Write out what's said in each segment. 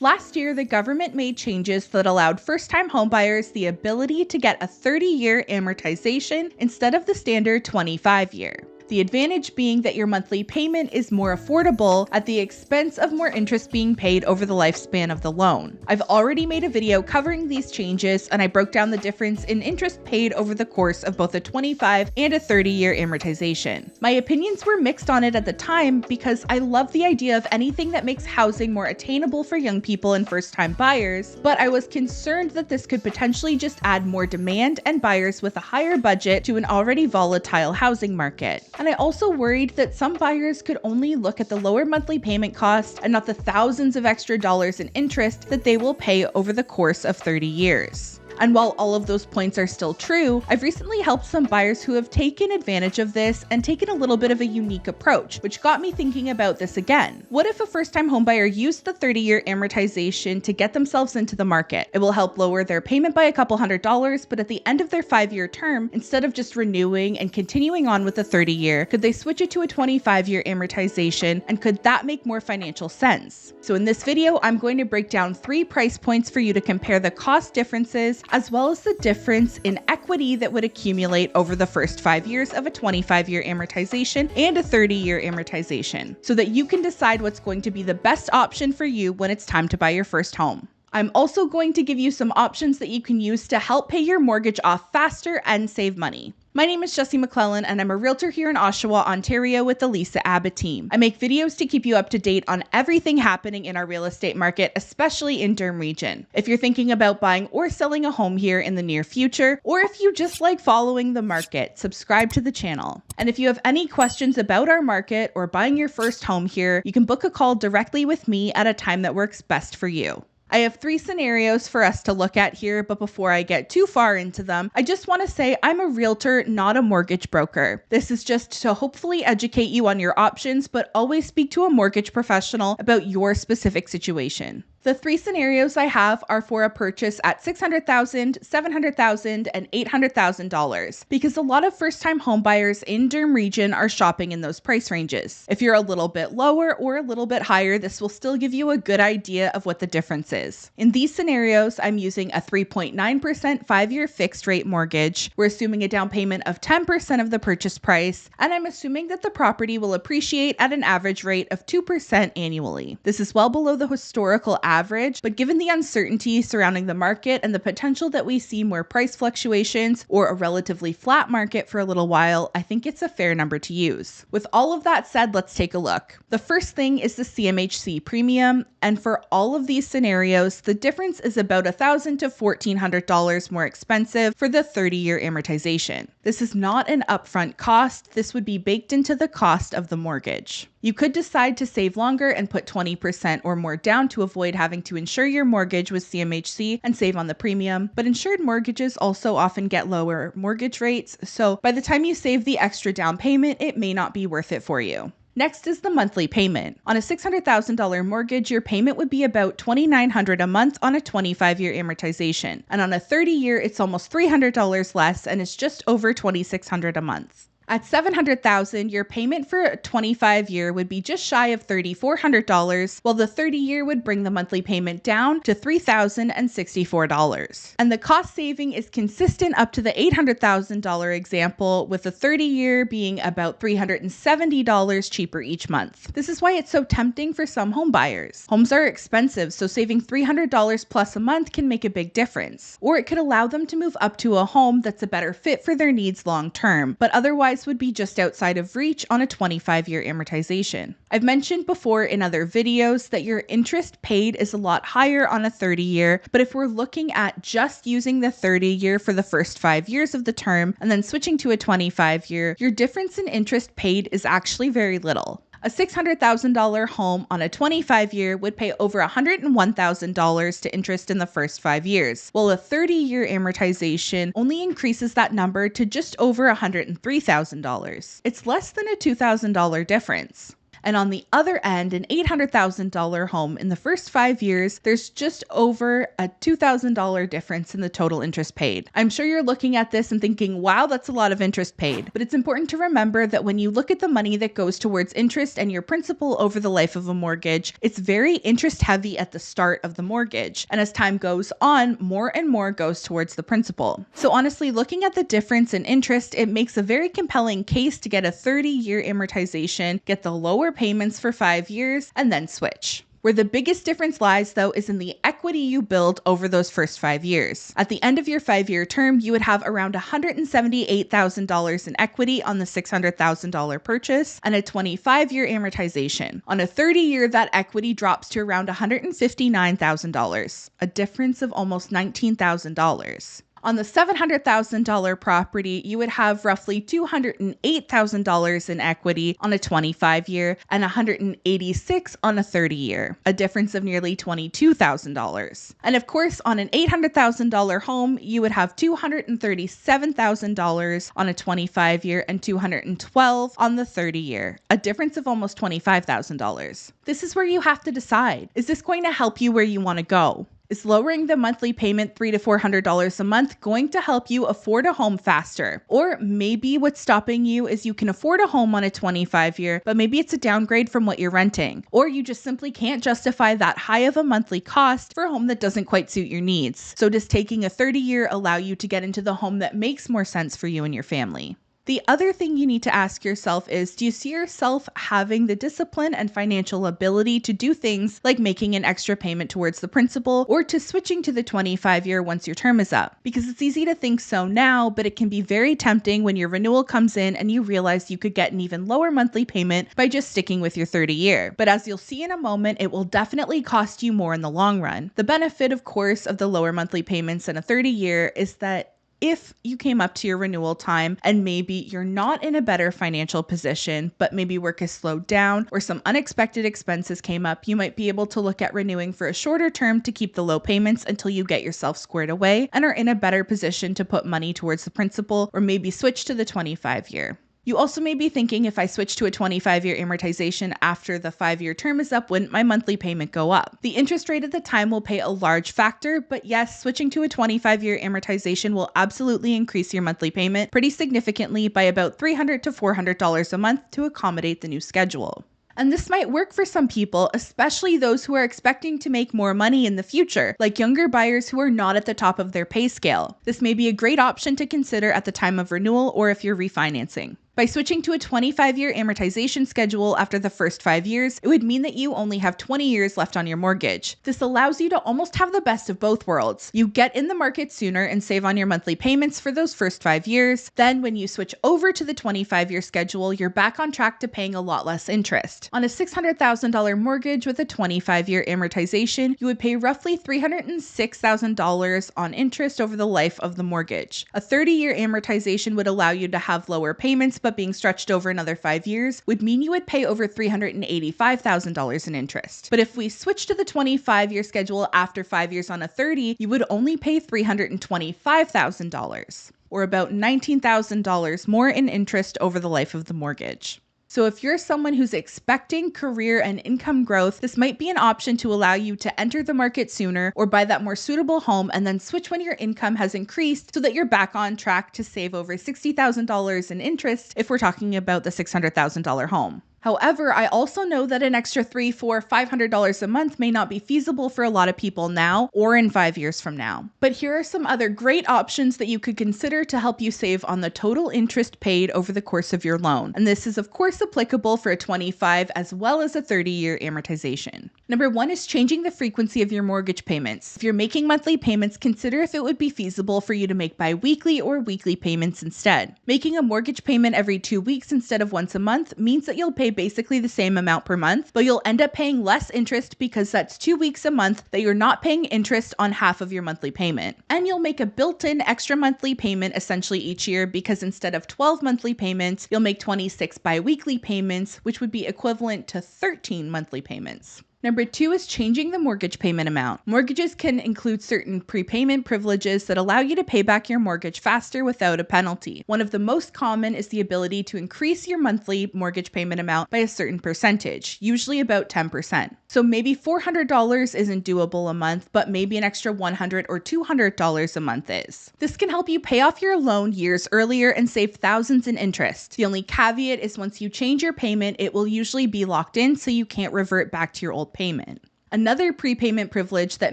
Last year, the government made changes that allowed first-time homebuyers the ability to get a 30-year amortization instead of the standard 25-year. The advantage being that your monthly payment is more affordable at the expense of more interest being paid over the lifespan of the loan. I've already made a video covering these changes, and I broke down the difference in interest paid over the course of both a 25 and a 30-year amortization. My opinions were mixed on it at the time because I love the idea of anything that makes housing more attainable for young people and first-time buyers, but I was concerned that this could potentially just add more demand and buyers with a higher budget to an already volatile housing market. And I also worried that some buyers could only look at the lower monthly payment cost and not the thousands of extra dollars in interest that they will pay over the course of 30 years. And while all of those points are still true, I've recently helped some buyers who have taken advantage of this and taken a little bit of a unique approach, which got me thinking about this again. What if a first-time homebuyer used the 30-year amortization to get themselves into the market? It will help lower their payment by a couple $100s, but at the end of their 5-year term, instead of just renewing and continuing on with the 30-year, could they switch it to a 25-year amortization, and could that make more financial sense? So in this video, I'm going to break down 3 price points for you to compare the cost differences as well as the difference in equity that would accumulate over the first 5 years of a 25-year amortization and a 30-year amortization, so that you can decide what's going to be the best option for you when it's time to buy your first home. I'm also going to give you some options that you can use to help pay your mortgage off faster and save money. My name is Jessie McClellan, and I'm a realtor here in Oshawa, Ontario with the Lisa Abbott team. I make videos to keep you up to date on everything happening in our real estate market, especially in Durham region. If you're thinking about buying or selling a home here in the near future, or if you just like following the market, subscribe to the channel. And if you have any questions about our market or buying your first home here, you can book a call directly with me at a time that works best for you. I have 3 scenarios for us to look at here, but before I get too far into them, I just want to say I'm a realtor, not a mortgage broker. This is just to hopefully educate you on your options, but always speak to a mortgage professional about your specific situation. The 3 scenarios I have are for a purchase at $600,000, $700,000, and $800,000 because a lot of first-time homebuyers in Durham region are shopping in those price ranges. If you're a little bit lower or a little bit higher, this will still give you a good idea of what the difference is. In these scenarios, I'm using a 3.9% 5-year fixed rate mortgage. We're assuming a down payment of 10% of the purchase price, and I'm assuming that the property will appreciate at an average rate of 2% annually. This is well below the historical average, but given the uncertainty surrounding the market and the potential that we see more price fluctuations or a relatively flat market for a little while, I think it's a fair number to use. With all of that said, let's take a look. The first thing is the CMHC premium, and for all of these scenarios, the difference is about $1,000 to $1,400 more expensive for the 30-year amortization. This is not an upfront cost. This would be baked into the cost of the mortgage. You could decide to save longer and put 20% or more down to avoid having to insure your mortgage with CMHC and save on the premium, but insured mortgages also often get lower mortgage rates, so by the time you save the extra down payment, it may not be worth it for you. Next is the monthly payment. On a $600,000 mortgage, your payment would be about $2,900 a month on a 25-year amortization, and on a 30-year, it's almost $300 less, and it's just over $2,600 a month. At $700,000, your payment for a 25-year would be just shy of $3,400, while the 30-year would bring the monthly payment down to $3,064. And the cost saving is consistent up to the $800,000 example, with the 30-year being about $370 cheaper each month. This is why it's so tempting for some home buyers. Homes are expensive, so saving $300 plus a month can make a big difference. Or it could allow them to move up to a home that's a better fit for their needs long term, but otherwise would be just outside of reach on a 25-year amortization. I've mentioned before in other videos that your interest paid is a lot higher on a 30-year, but if we're looking at just using the 30-year for the first 5 years of the term and then switching to a 25-year, your difference in interest paid is actually very little. A $600,000 home on a 25-year would pay over $101,000 to interest in the first 5 years, while a 30-year amortization only increases that number to just over $103,000. It's less than a $2,000 difference. And on the other end, an $800,000 home in the first 5 years, there's just over a $2,000 difference in the total interest paid. I'm sure you're looking at this and thinking, wow, that's a lot of interest paid. But it's important to remember that when you look at the money that goes towards interest and your principal over the life of a mortgage, it's very interest heavy at the start of the mortgage. And as time goes on, more and more goes towards the principal. So honestly, looking at the difference in interest, it makes a very compelling case to get a 30-year amortization, get the lower payments for 5 years, and then switch. Where the biggest difference lies, though, is in the equity you build over those first 5 years. At the end of your 5-year term, you would have around $178,000 in equity on the $600,000 purchase and a 25-year amortization. On a 30-year, that equity drops to around $159,000, a difference of almost $19,000. On the $700,000 property, you would have roughly $208,000 in equity on a 25-year and $186,000 on a 30-year, a difference of nearly $22,000. And of course, on an $800,000 home, you would have $237,000 on a 25-year and $212,000 on the 30-year, a difference of almost $25,000. This is where you have to decide, is this going to help you where you want to go? Is lowering the monthly payment $300 to $400 a month going to help you afford a home faster? Or maybe what's stopping you is you can afford a home on a 25-year, but maybe it's a downgrade from what you're renting. Or you just simply can't justify that high of a monthly cost for a home that doesn't quite suit your needs. So does taking a 30-year allow you to get into the home that makes more sense for you and your family? The other thing you need to ask yourself is, do you see yourself having the discipline and financial ability to do things like making an extra payment towards the principal or to switching to the 25-year once your term is up? Because it's easy to think so now, but it can be very tempting when your renewal comes in and you realize you could get an even lower monthly payment by just sticking with your 30-year. But as you'll see in a moment, it will definitely cost you more in the long run. The benefit, of course, of the lower monthly payments in a 30-year is that if you came up to your renewal time and maybe you're not in a better financial position, but maybe work has slowed down or some unexpected expenses came up, you might be able to look at renewing for a shorter term to keep the low payments until you get yourself squared away and are in a better position to put money towards the principal or maybe switch to the 25-year. You also may be thinking, if I switch to a 25-year amortization after the 5-year term is up, wouldn't my monthly payment go up? The interest rate at the time will play a large factor, but yes, switching to a 25-year amortization will absolutely increase your monthly payment pretty significantly by about $300 to $400 a month to accommodate the new schedule. And this might work for some people, especially those who are expecting to make more money in the future, like younger buyers who are not at the top of their pay scale. This may be a great option to consider at the time of renewal or if you're refinancing. By switching to a 25-year amortization schedule after the first 5 years, it would mean that you only have 20 years left on your mortgage. This allows you to almost have the best of both worlds. You get in the market sooner and save on your monthly payments for those first 5 years. Then when you switch over to the 25-year schedule, you're back on track to paying a lot less interest. On a $600,000 mortgage with a 25-year amortization, you would pay roughly $306,000 on interest over the life of the mortgage. A 30-year amortization would allow you to have lower payments, but being stretched over another 5 years would mean you would pay over $385,000 in interest. But if we switch to the 25-year schedule after 5 years on a 30, you would only pay $325,000, or about $19,000 more in interest over the life of the mortgage. So if you're someone who's expecting career and income growth, this might be an option to allow you to enter the market sooner or buy that more suitable home and then switch when your income has increased so that you're back on track to save over $60,000 in interest if we're talking about the $600,000 home. However, I also know that an extra $300, $400, $500 a month may not be feasible for a lot of people now or in 5 years from now. But here are some other great options that you could consider to help you save on the total interest paid over the course of your loan. And this is of course applicable for a 25 as well as a 30-year amortization. Number 1 is changing the frequency of your mortgage payments. If you're making monthly payments, consider if it would be feasible for you to make bi-weekly or weekly payments instead. Making a mortgage payment every 2 weeks instead of once a month means that you'll pay basically the same amount per month, but you'll end up paying less interest because that's 2 weeks a month that you're not paying interest on half of your monthly payment. And you'll make a built-in extra monthly payment essentially each year because instead of 12 monthly payments, you'll make 26 bi-weekly payments, which would be equivalent to 13 monthly payments. Number 2 is changing the mortgage payment amount. Mortgages can include certain prepayment privileges that allow you to pay back your mortgage faster without a penalty. One of the most common is the ability to increase your monthly mortgage payment amount by a certain percentage, usually about 10%. So maybe $400 isn't doable a month, but maybe an extra $100 or $200 a month is. This can help you pay off your loan years earlier and save thousands in interest. The only caveat is once you change your payment, it will usually be locked in so you can't revert back to your old payment. Another prepayment privilege that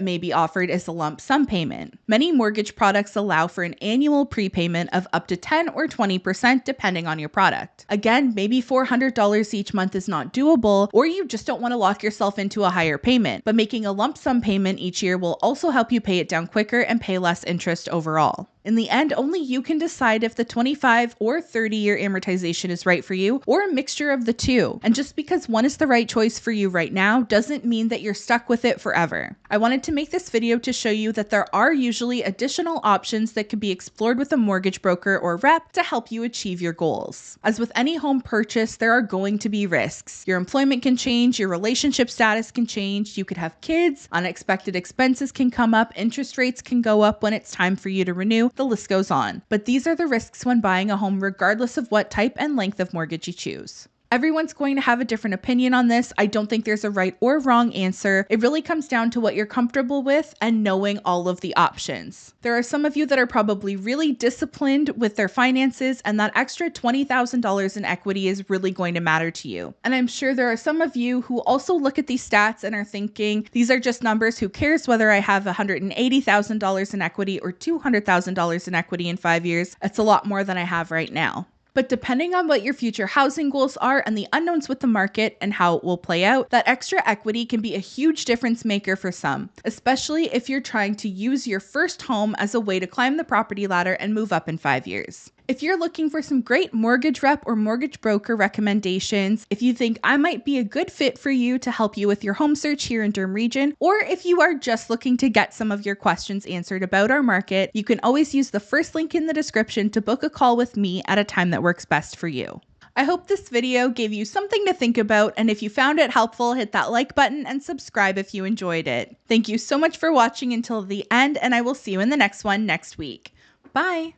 may be offered is a lump sum payment. Many mortgage products allow for an annual prepayment of up to 10 or 20% depending on your product. Again, maybe $400 each month is not doable, or you just don't want to lock yourself into a higher payment, but making a lump sum payment each year will also help you pay it down quicker and pay less interest overall. In the end, only you can decide if the 25 or 30-year amortization is right for you, or a mixture of the two. And just because one is the right choice for you right now doesn't mean that you're stuck with it forever. I wanted to make this video to show you that there are usually additional options that can be explored with a mortgage broker or rep to help you achieve your goals. As with any home purchase, there are going to be risks. Your employment can change, your relationship status can change, you could have kids, unexpected expenses can come up, interest rates can go up when it's time for you to renew. The list goes on. But these are the risks when buying a home regardless of what type and length of mortgage you choose. Everyone's going to have a different opinion on this. I don't think there's a right or wrong answer. It really comes down to what you're comfortable with and knowing all of the options. There are some of you that are probably really disciplined with their finances, and that extra $20,000 in equity is really going to matter to you. And I'm sure there are some of you who also look at these stats and are thinking, these are just numbers, who cares whether I have $180,000 in equity or $200,000 in equity in 5 years? It's a lot more than I have right now. But depending on what your future housing goals are and the unknowns with the market and how it will play out, that extra equity can be a huge difference maker for some, especially if you're trying to use your first home as a way to climb the property ladder and move up in 5 years. If you're looking for some great mortgage rep or mortgage broker recommendations, if you think I might be a good fit for you to help you with your home search here in Durham region, or if you are just looking to get some of your questions answered about our market, you can always use the first link in the description to book a call with me at a time that works best for you. I hope this video gave you something to think about, and if you found it helpful, hit that like button and subscribe if you enjoyed it. Thank you so much for watching until the end, and I will see you in the next one next week. Bye!